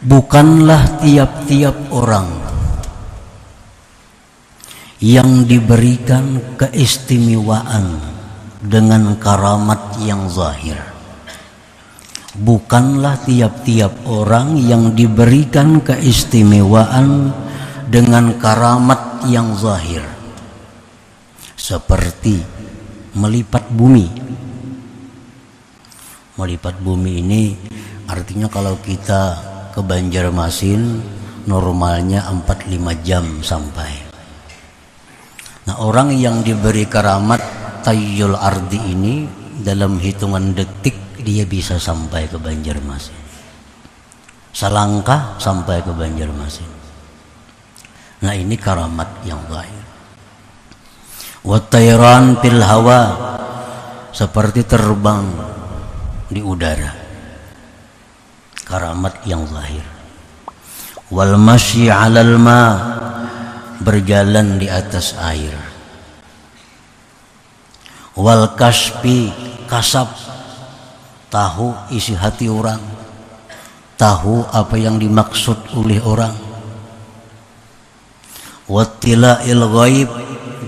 Bukanlah tiap-tiap orang yang diberikan keistimewaan dengan karamat yang zahir. Bukanlah tiap-tiap orang yang diberikan keistimewaan dengan karamat yang zahir, seperti melipat bumi. Melipat bumi ini artinya kalau kita ke Banjarmasin normalnya 4-5 jam sampai. Nah, orang yang diberi karamat tayyul ardi ini dalam hitungan detik dia bisa sampai ke Banjarmasin. Selangkah sampai ke Banjarmasin. Nah, ini karamat yang zahir. Wa tayran fil hawa, seperti terbang di udara. Karamat yang zahir. Wal masyi 'alal ma, berjalan di atas air. Wal kasfi, kasab, tahu isi hati orang, tahu apa yang dimaksud oleh orang. Wattila'il ghaib,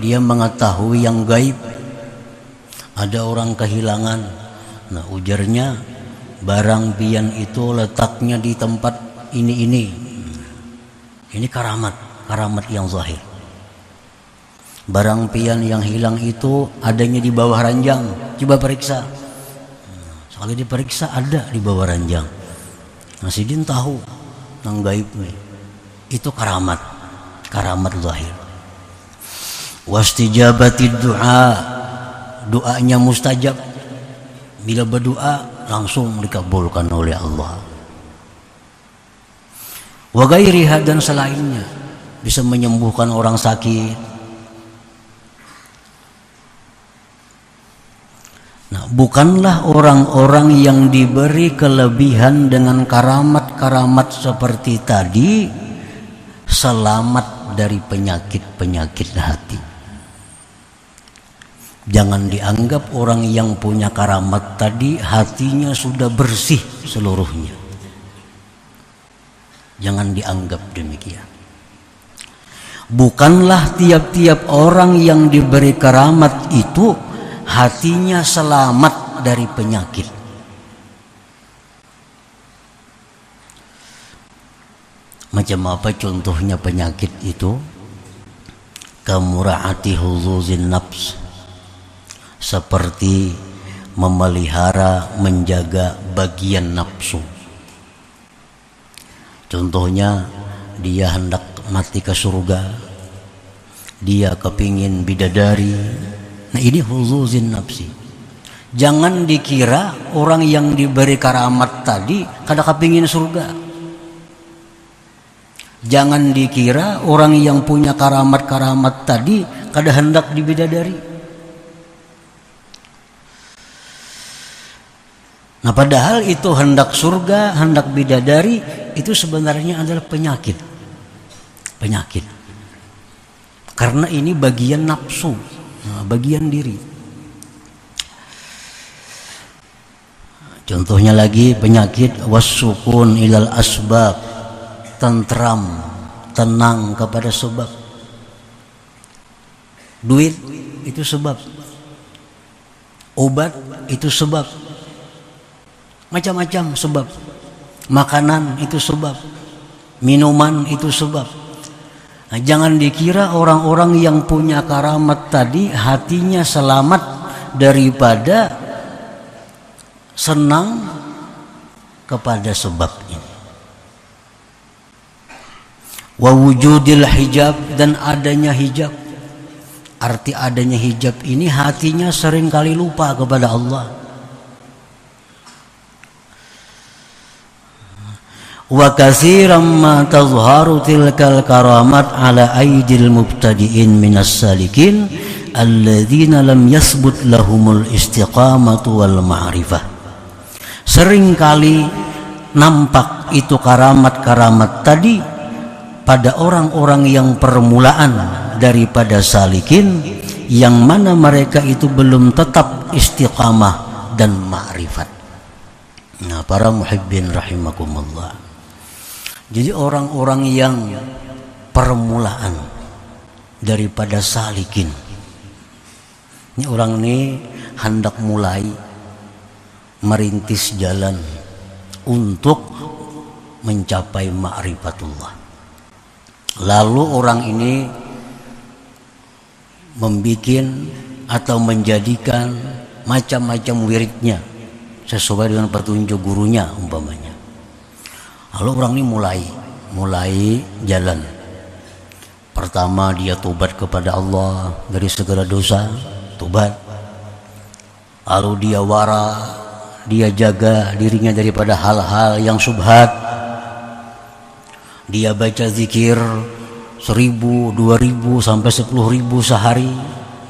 dia mengetahui yang gaib. Ada orang kehilangan, nah ujarnya barang pian itu letaknya di tempat ini. Ini karamat yang zahir. Barang pian yang hilang itu adanya di bawah ranjang, coba periksa. Sekali diperiksa ada di bawah ranjang. Nah, Sidin tahu yang gaib itu karamat zahir. Wastijabatid du'a, doanya mustajab. Bila berdoa langsung dikabulkan oleh Allah. Wa ghairiha, dan selainnya, bisa menyembuhkan orang sakit. Nah, bukanlah orang-orang yang diberi kelebihan dengan karamat-karamat seperti tadi selamat dari penyakit-penyakit hati. Jangan dianggap orang yang punya karamat tadi hatinya sudah bersih seluruhnya. Jangan dianggap demikian. Bukanlah tiap-tiap orang yang diberi karamat itu hatinya selamat dari penyakit. Macam apa contohnya penyakit itu? Kamura'ati huzuzin nafs, seperti memelihara, menjaga bagian nafsu. Contohnya, dia hendak mati ke surga, dia kepingin bidadari. Nah, ini huzuzin nafsi. Jangan dikira orang yang diberi karamat tadi kada kepingin surga. Jangan dikira orang yang punya karamat-karamat tadi kada hendak dibidadari. Nah, padahal itu hendak surga, hendak bidadari, itu sebenarnya adalah penyakit. Karena ini bagian nafsu, bagian diri. Contohnya lagi penyakit wassukun ilal asbab, tentram, tenang kepada sebab. Duit itu sebab. Obat itu sebab. Macam-macam sebab. Makanan itu sebab. Minuman itu sebab. Nah, jangan dikira orang-orang yang punya karamat tadi hatinya selamat daripada senang kepada sebab ini. Wa wujudil hijab, dan adanya hijab. Arti adanya hijab ini hatinya sering kali lupa kepada Allah. Wa katsiran ma tazharu tilkal karamat ala aidil mubtadi'in minas salikin alladzina lam yasbut lahumul istiqamatu wal ma'rifah. Seringkali nampak itu karamat-karamat tadi pada orang-orang yang permulaan daripada salikin, yang mana mereka itu belum tetap istiqamah dan ma'rifat. Nah, para muhibbin rahimakumullah, Jadi orang-orang yang permulaan daripada salikin, ini orang ini hendak mulai merintis jalan untuk mencapai ma'rifatullah. Lalu orang ini membikin atau menjadikan macam-macam wiridnya sesuai dengan petunjuk gurunya umpamanya. Lalu orang ini mulai jalan. Pertama dia tobat kepada Allah dari segala dosa, tobat. Lalu dia wara, dia jaga dirinya daripada hal-hal yang syubhat. Dia baca zikir 1000, 2000 sampai 10.000 sehari.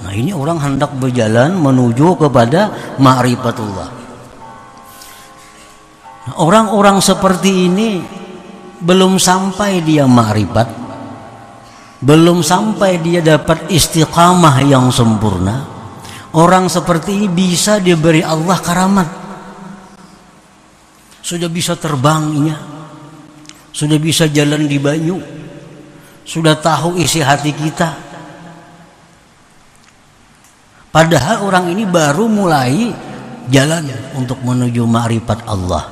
Nah, ini orang hendak berjalan menuju kepada ma'rifatullah. Nah, orang-orang seperti ini belum sampai dia ma'rifat, belum sampai dia dapat istiqamah yang sempurna. Orang seperti ini bisa diberi Allah karamat. Sudah bisa terbangnya, sudah bisa jalan di banyu, sudah tahu isi hati kita. Padahal orang ini baru mulai jalan untuk menuju ma'rifat Allah.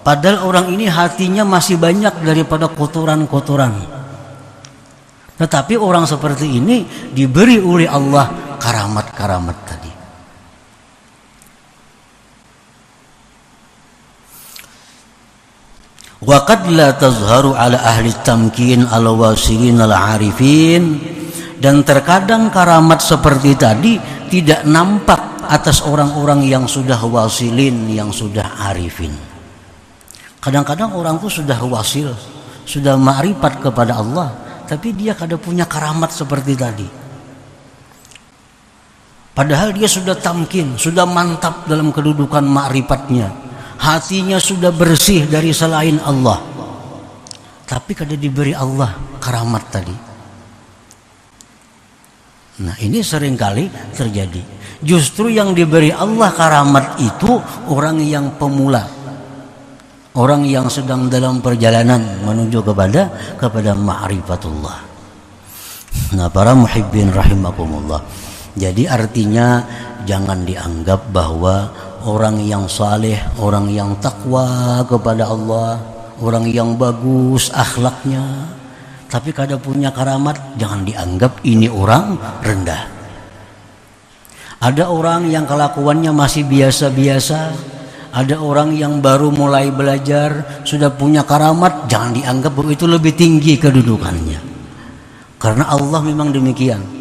Padahal orang ini hatinya masih banyak daripada kotoran-kotoran. Tetapi orang seperti ini diberi oleh Allah karamat-karamat tadi. Wa qad la tazharu ala ahli tamkin ala wasilin ala arifin, dan terkadang karamat seperti tadi tidak nampak atas orang-orang yang sudah wasilin, yang sudah arifin. Kadang-kadang orang itu sudah wasil, sudah ma'rifat kepada Allah, tapi dia kada punya karamat seperti tadi. Padahal dia sudah tamkin, sudah mantap dalam kedudukan ma'rifatnya, hatinya sudah bersih dari selain Allah, tapi kada diberi Allah karamat tadi. Nah, ini seringkali terjadi. Justru yang diberi Allah karamat itu orang yang pemula, orang yang sedang dalam perjalanan menuju kepada ma'rifatullah. Nah, para muhibbin rahimakumullah. Jadi artinya jangan dianggap bahwa orang yang saleh, orang yang takwa kepada Allah, orang yang bagus akhlaknya, tapi kada punya karamat, jangan dianggap ini orang rendah. Ada orang yang kelakuannya masih biasa-biasa, ada orang yang baru mulai belajar sudah punya karamat, jangan dianggap bahwa itu lebih tinggi kedudukannya. Karena Allah memang demikian.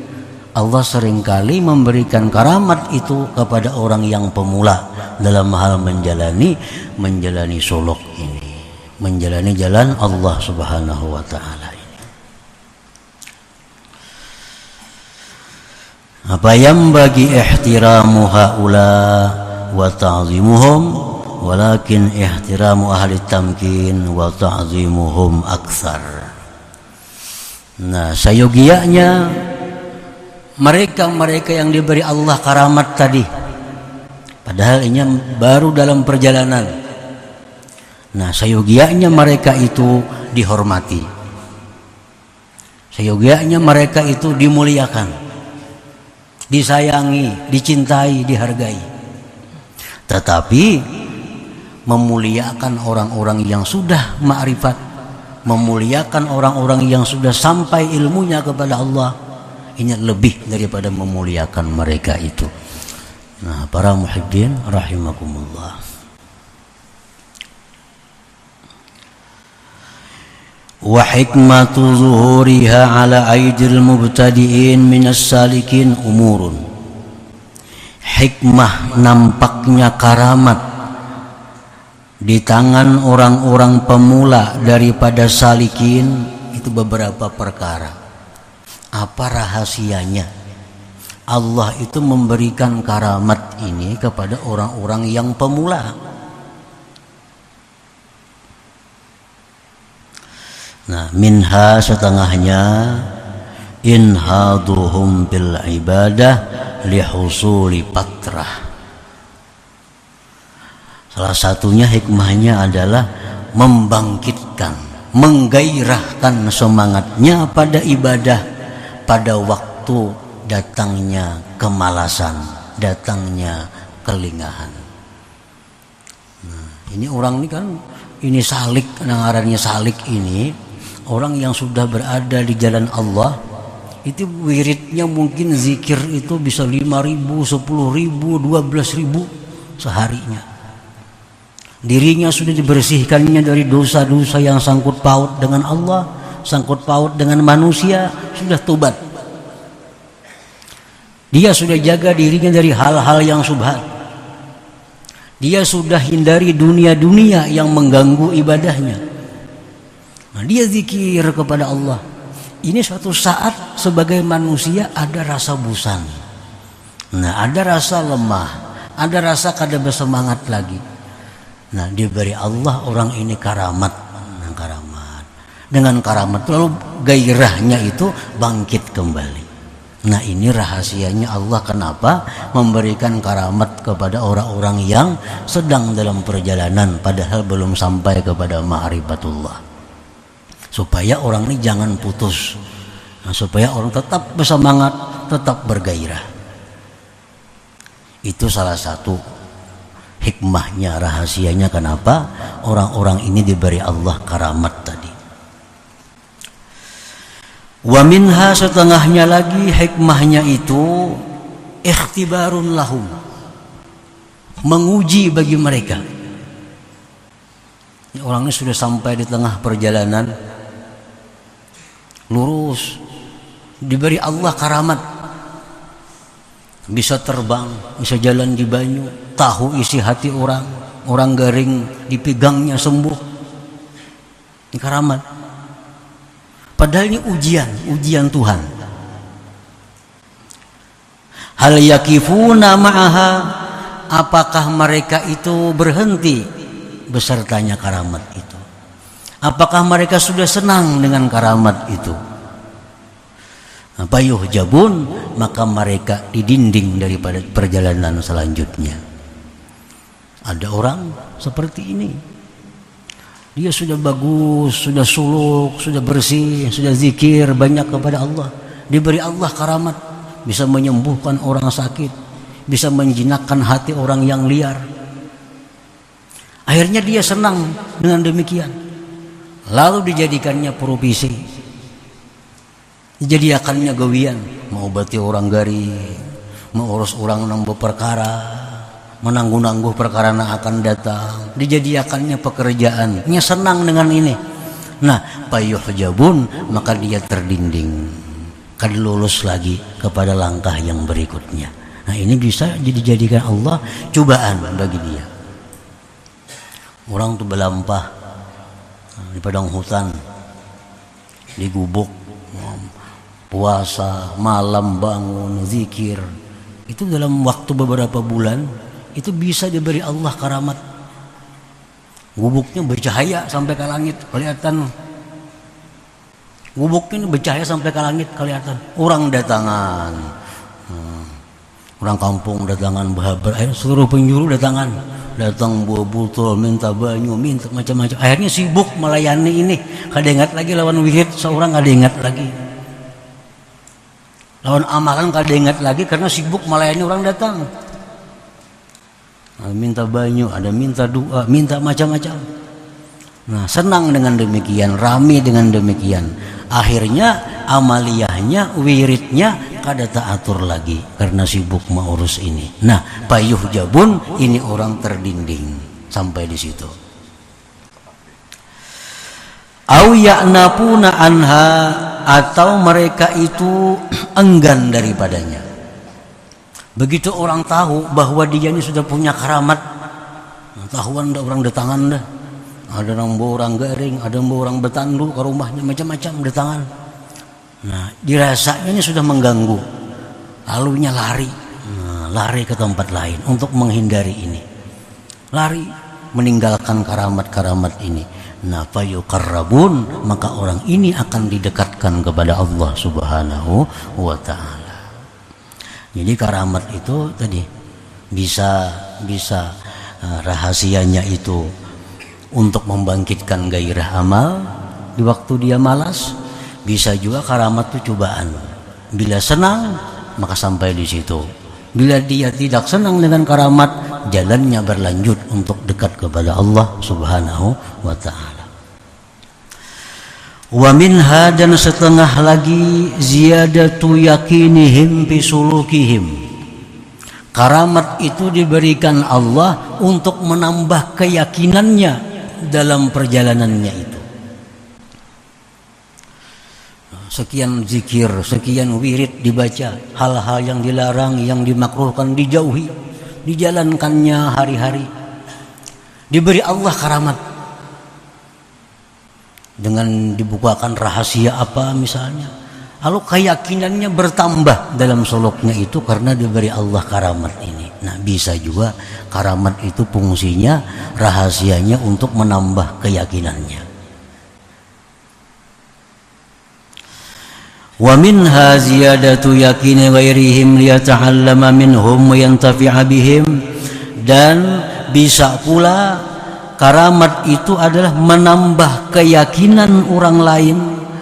Allah seringkali memberikan karamat itu kepada orang yang pemula dalam hal menjalani suluk ini, menjalani jalan Allah Subhanahu wa taala ini. Apa yang bagi ihtiramu haula wa ta'zimuhum, walakin ihtiramu ahli tamkin wa ta'zimuhum aktsar. Nah, sayogianya mereka yang diberi Allah karamat tadi, padahal ini baru dalam perjalanan. Nah, sayogianya mereka itu dihormati, sayogianya mereka itu dimuliakan, disayangi, dicintai, dihargai. Tetapi memuliakan orang-orang yang sudah ma'rifat, memuliakan orang-orang yang sudah sampai ilmunya kepada Allah, ini lebih daripada memuliakan mereka itu. Nah, para muhibbin rahimakumullah. Wa hikmatu zuhuriha ala aidil mubtadi'in minas salikin umurun. Hikmah nampaknya karamat di tangan orang-orang pemula daripada salikin itu beberapa perkara. Apa rahasianya? Allah itu memberikan karamat ini kepada orang-orang yang pemula. Nah, minha setengahnya inhaduhum bil ibadah lihusuli patrah. Salah satunya hikmahnya adalah membangkitkan menggairahkan semangatnya pada ibadah pada waktu datangnya kemalasan, datangnya kelingahan. Nah, ini orang ini kan ini salik, ngarannya salik ini orang yang sudah berada di jalan Allah itu wiridnya mungkin zikir itu bisa 5.000, 10.000, 12.000 seharinya. Dirinya sudah dibersihkannya dari dosa-dosa yang sangkut paut dengan Allah, sangkut paut dengan manusia, sudah tobat. Dia sudah jaga dirinya dari hal-hal yang subhat. Dia sudah hindari dunia-dunia yang mengganggu ibadahnya. Nah, dia zikir kepada Allah. Ini suatu saat sebagai manusia ada rasa bosan. Nah, ada rasa lemah, ada rasa kada bersemangat lagi. Nah, diberi Allah orang ini karamat. Nah, karamat. Dengan karamat lalu gairahnya itu bangkit kembali. Nah, ini rahasianya Allah kenapa memberikan karamat kepada orang-orang yang sedang dalam perjalanan padahal belum sampai kepada ma'rifatullah. Supaya orang ini jangan putus. Nah, supaya orang tetap bersemangat, tetap bergairah. Itu salah satu hikmahnya, rahasianya kenapa orang-orang ini diberi Allah karamat tadi. Wa minha, setengahnya lagi hikmahnya itu ikhtibarun lahum, menguji bagi mereka. Orang ini sudah sampai di tengah perjalanan lurus, diberi Allah karamat, bisa terbang, bisa jalan di banyu, tahu isi hati orang, orang garing dipegangnya sembuh. Ini karamat. Padahal ini ujian Tuhan. Hal yakifuna ma'aha, apakah mereka itu berhenti besertanya karamat itu? Apakah mereka sudah senang dengan karamat itu? Payuh jabun, maka mereka didinding daripada perjalanan selanjutnya. Ada orang seperti ini, dia sudah bagus, sudah suluk, sudah bersih, sudah zikir banyak kepada Allah, diberi Allah karamat, bisa menyembuhkan orang sakit, bisa menjinakkan hati orang yang liar. Akhirnya dia senang dengan demikian, lalu dijadikannya profesi, dijadikannya gawian, mengobati orang garing, mengurus orang nambah perkara, menangguh-nangguh perkara yang akan datang, dijadikannya pekerjaan. Dia senang dengan ini. Nah, payuh jabun, maka dia terdinding, kan lulus lagi kepada langkah yang berikutnya. Nah, ini bisa dijadikan Allah cobaan bagi dia. Orang tuh berlampah di padang hutan, di gubuk, puasa, malam bangun, zikir. Itu dalam waktu beberapa bulan itu bisa diberi Allah karamat. Gubuknya bercahaya sampai ke langit, kelihatan. Gubuknya bercahaya sampai ke langit, kelihatan. Orang datangan, orang kampung datangan, berhabar, seluruh penjuru datangan, datang buah botol, minta banyu, minta macam-macam. Akhirnya sibuk melayani ini. Kada ingat lagi lawan wirid, seorang kada ingat lagi. Lawan amalan kada ingat lagi karena sibuk melayani orang datang. Ada minta banyu, ada minta doa, minta macam-macam. Nah, senang dengan demikian, rame dengan demikian. Akhirnya amaliyahnya, wiridnya kada teratur lagi karena sibuk mengurus ini. Nah, payuh jabun ini orang terdinding sampai di situ. Au ya'napuna anha, atau mereka itu enggan daripadanya. Begitu orang tahu bahwa dia ini sudah punya karamat, tahuan dah orang datangan dah. Ada orang bawa orang garing, ada yang bawa orang betandu ke rumahnya, macam-macam datangan. Nah, dirasanya ini sudah mengganggu. Lalunya lari, lari ke tempat lain untuk menghindari ini. Lari, meninggalkan karamat-karamat ini. Nah, fayuqarrabun, maka orang ini akan didekatkan kepada Allah Subhanahu wa ta'ala. Jadi karamat itu tadi bisa rahasianya itu untuk membangkitkan gairah amal, di waktu dia malas. Bisa juga karamat itu cobaan. Bila senang maka sampai di situ. Bila dia tidak senang dengan karamat, jalannya berlanjut untuk dekat kepada Allah Subhanahu wa ta'ala. Wa minha, dan setengah lagi, ziyadatu yakinihim fi sulukihim. Karamat itu diberikan Allah untuk menambah keyakinannya dalam perjalanannya itu. Sekian zikir, sekian wirid dibaca, hal-hal yang dilarang, yang dimakruhkan dijauhi, dijalankannya hari-hari. Diberi Allah karamat dengan dibukakan rahasia apa misalnya, lalu keyakinannya bertambah dalam suluknya itu karena diberi Allah karamat ini. Nah, bisa juga karamat itu fungsinya, rahasianya untuk menambah keyakinannya. Wa minha ziyadatu yakini ghairihim liyata'allama minhum wa yantafi'a bihim, dan bisa pula karamat itu adalah menambah keyakinan orang lain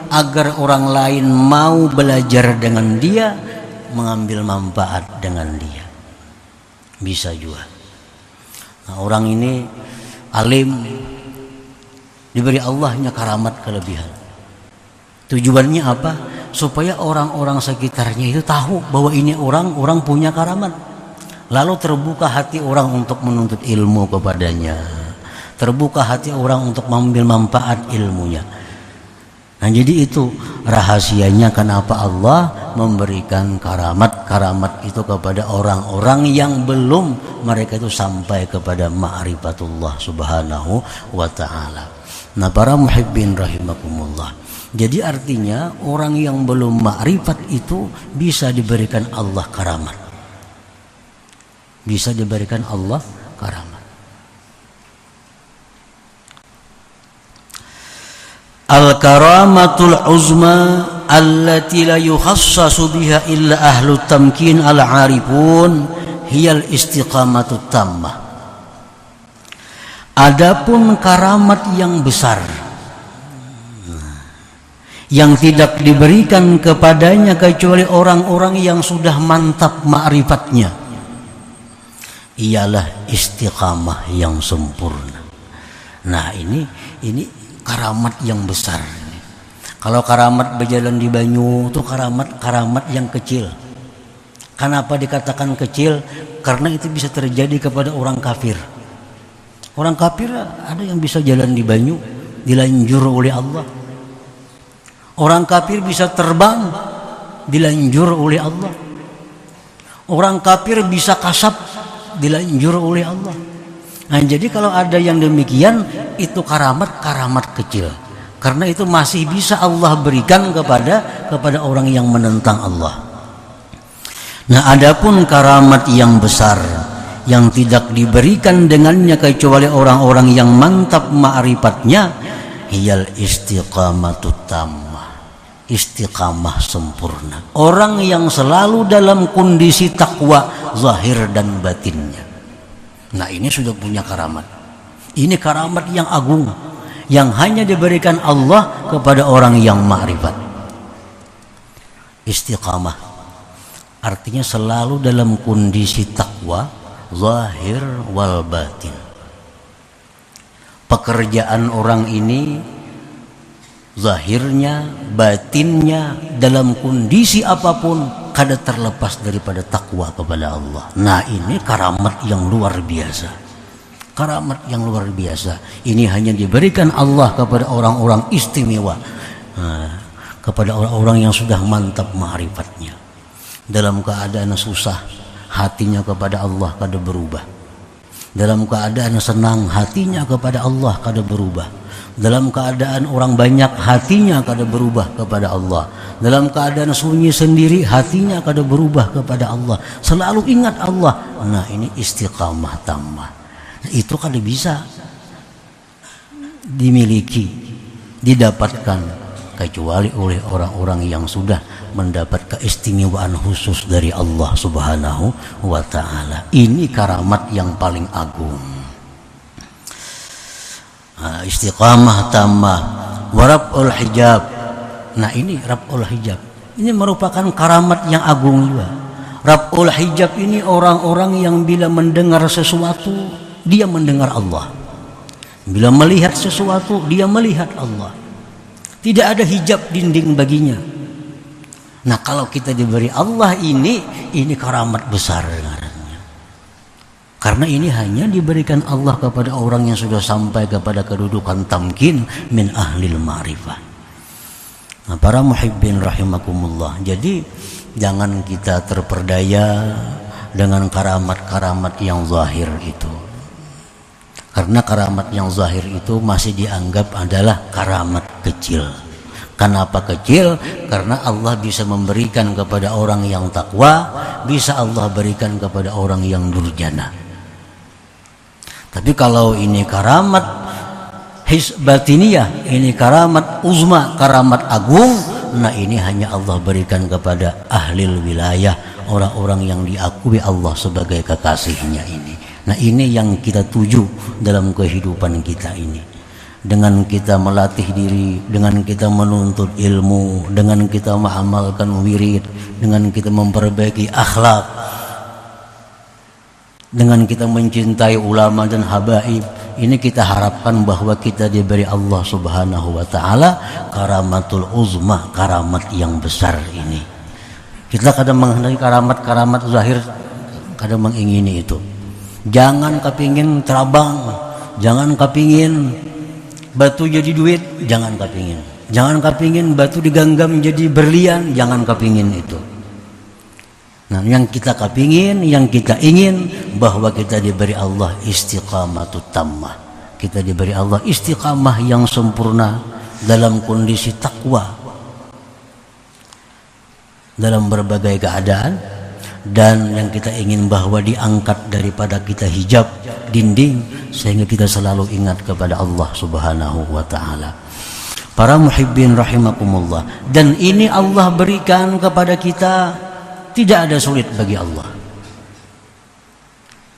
agar orang lain mau belajar dengan dia, mengambil manfaat dengan dia. Bisa juga. Nah, orang ini alim, diberi Allahnya karamat kelebihan. Tujuannya apa? Supaya orang-orang sekitarnya itu tahu bahwa ini orang punya karamat. Lalu terbuka hati orang untuk menuntut ilmu kepadanya. Terbuka hati orang untuk mengambil manfaat ilmunya. Nah, jadi itu rahasianya kenapa Allah memberikan karamat itu kepada orang-orang yang belum mereka itu sampai kepada ma'rifatullah subhanahu wa ta'ala. Nah, para muhibbin rahimakumullah. Jadi artinya orang yang belum ma'rifat itu bisa diberikan Allah karamat. Bisa diberikan Allah karamat. Al-karamatul uzma allati la yukhassasu biha illa ahlu tamkin al-arifun hiyal istiqamatut tammah. Adapun karamat yang besar yang tidak diberikan kepadanya kecuali orang-orang yang sudah mantap ma'rifatnya, ialah istiqamah yang sempurna. Nah, ini karamat yang besar. Kalau karamat berjalan di banyu itu karamat yang kecil. Kenapa dikatakan kecil? Karena itu bisa terjadi kepada orang kafir. Orang kafir ada yang bisa jalan di banyu, dilanjur oleh Allah. Orang kafir bisa terbang, dilanjur oleh Allah. Orang kafir bisa kasab, dilanjur oleh Allah. Nah, jadi kalau ada yang demikian, itu karamat kecil. Karena itu masih bisa Allah berikan kepada orang yang menentang Allah. Nah, adapun karamat yang besar yang tidak diberikan dengannya kecuali orang-orang yang mantap ma'rifatnya, hiyal istiqamatut tammah. Istiqamah sempurna. Orang yang selalu dalam kondisi takwa zahir dan batinnya. Nah, ini sudah punya karamat. Ini karamat yang agung yang hanya diberikan Allah kepada orang yang ma'rifat. Istiqamah artinya selalu dalam kondisi takwa zahir wal batin. Pekerjaan orang ini zahirnya, batinnya, dalam kondisi apapun kada terlepas daripada takwa kepada Allah. Nah, ini karamat yang luar biasa. Karamat yang luar biasa. Ini hanya diberikan Allah kepada orang-orang istimewa, kepada orang-orang yang sudah mantap ma'rifatnya. Dalam keadaan susah, hatinya kepada Allah kada berubah. Dalam keadaan senang, hatinya kepada Allah kada berubah. Dalam keadaan orang banyak, hatinya kada berubah kepada Allah. Dalam keadaan sunyi sendiri, hatinya kada berubah kepada Allah. Selalu ingat Allah. Nah, ini istiqamah tammah. Nah, itu kada bisa dimiliki, didapatkan kecuali oleh orang-orang yang sudah mendapat keistimewaan khusus dari Allah Subhanahu wa ta'ala. Ini karamat yang paling agung. Istiqamah tammah warabul hijab. Nah ini rabul hijab, ini merupakan karamat yang agung juga. Rabul hijab ini orang-orang yang bila mendengar sesuatu dia mendengar Allah, bila melihat sesuatu dia melihat Allah, tidak ada hijab dinding baginya. Nah kalau kita diberi Allah ini karamat besar dengarannya. Karena ini hanya diberikan Allah kepada orang yang sudah sampai kepada kedudukan tamkin min ahlil ma'rifah. Nah para muhibbin rahimakumullah, jadi jangan kita terperdaya dengan karamat-karamat yang zahir itu. Karena karamat yang zahir itu masih dianggap adalah karamat kecil. Kenapa kecil? Karena Allah bisa memberikan kepada orang yang takwa, bisa Allah berikan kepada orang yang durjana. Tapi kalau ini karamat batiniyah, ini karamat uzma, karamat agung, nah ini hanya Allah berikan kepada ahlil wilayah, orang-orang yang diakui Allah sebagai kekasihnya ini. Nah ini yang kita tuju dalam kehidupan kita ini. Dengan kita melatih diri, dengan kita menuntut ilmu, dengan kita mengamalkan wirid, dengan kita memperbaiki akhlak, dengan kita mencintai ulama dan habaib, ini kita harapkan bahwa kita diberi Allah subhanahu wa ta'ala karamatul uzma, karamat yang besar ini. Kita kadang menghendaki karamat-karamat zahir, kadang mengingini itu. Jangan kepingin terabang, jangan kepingin batu jadi duit, jangan kepingin. Jangan kepingin batu digenggam jadi berlian, jangan kepingin itu. Nah yang kita kepingin, yang kita ingin, bahwa kita diberi Allah istiqamatut tammah, kita diberi Allah istiqamah yang sempurna dalam kondisi takwa dalam berbagai keadaan. Dan yang kita ingin bahwa diangkat daripada kita hijab dinding, sehingga kita selalu ingat kepada Allah subhanahu wa ta'ala. Para muhibbin rahimakumullah, dan ini Allah berikan kepada kita, tidak ada sulit bagi Allah,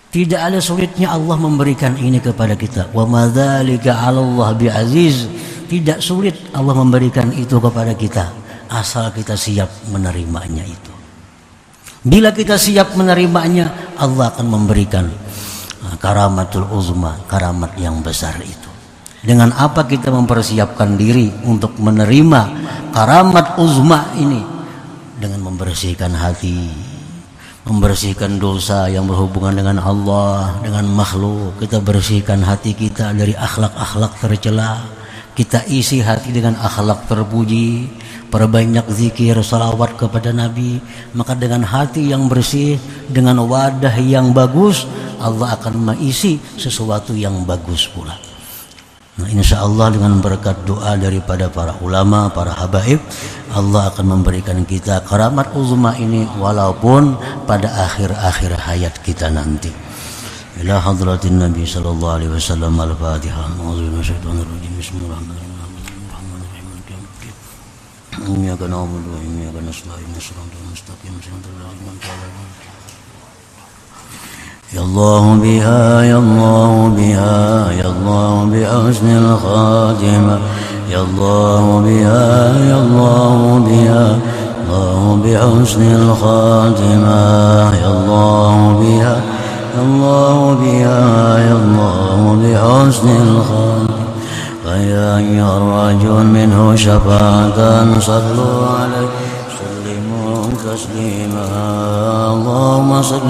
tidak ada sulitnya Allah memberikan ini kepada kita. Wa madzalika 'alallah bi'aziz, tidak sulit Allah memberikan itu kepada kita asal kita siap menerimanya itu. Bila kita siap menerimanya, Allah akan memberikan karamatul uzma, karamat yang besar itu. Dengan apa kita mempersiapkan diri untuk menerima karamat uzma ini? Dengan membersihkan hati, membersihkan dosa yang berhubungan dengan Allah, dengan makhluk. Kita bersihkan hati kita dari akhlak-akhlak tercela, kita isi hati dengan akhlak terpuji. Perbanyak zikir, salawat kepada Nabi. Maka dengan hati yang bersih, dengan wadah yang bagus, Allah akan mengisi sesuatu yang bagus pula. Nah insya Allah dengan berkat doa daripada para ulama, para habaib, Allah akan memberikan kita karamat uzma ini walaupun pada akhir-akhir hayat kita nanti. Ila hadratin Nabi sallallahu alaihi wasallam. Al-Fatihah. Bismillahirrahmanirrahim. إياك نعبد وإياك نستعين صراط المستقيم صراط الذين أنعمت عليهم يا الله بها يا الله بها يا الله بحسن الخاتمة يا الله بها يا الله بها الله بحسن الخاتمة يا الله بها يا الله بها يا الله بحسن الخاتمة فيا أيها الرجل منه شفاعة صلوا عليه سلموا تسليما اللهم صل